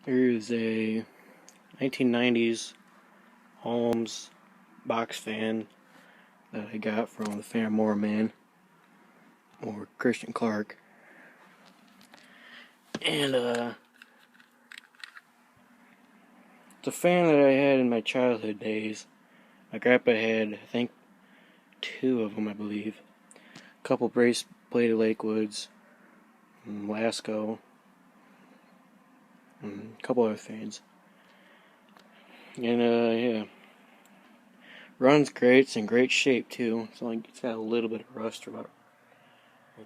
Here's a 1990's Holmes box fan that I got from the Fan More Man, or Christian Clark. And it's a fan that I had in my childhood days. My grandpa had, I think, 2 of them, I believe. A couple brace bladed Lakewoods, and Lasco, and a couple other fans. And yeah. Runs great, it's in great shape too. It's got a little bit of rust right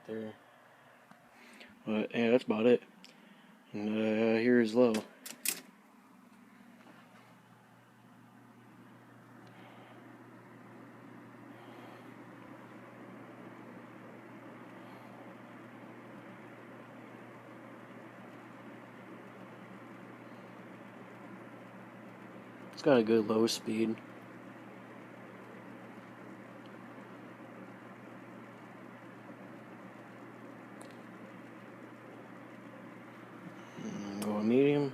there. But yeah, that's about it. And here's low. It's got a good low speed. Go medium.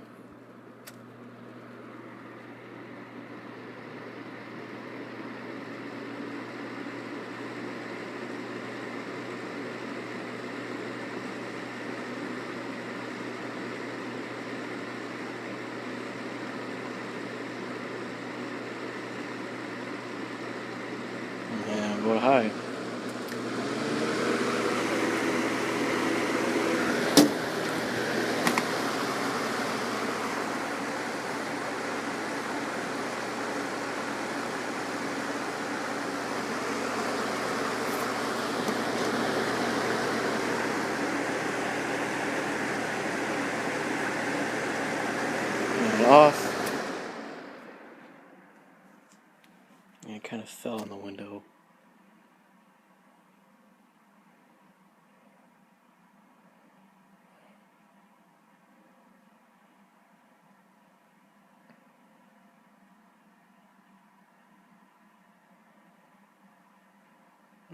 And go high. And off. And it kind of fell on the window.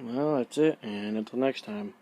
Well, that's it, and until next time.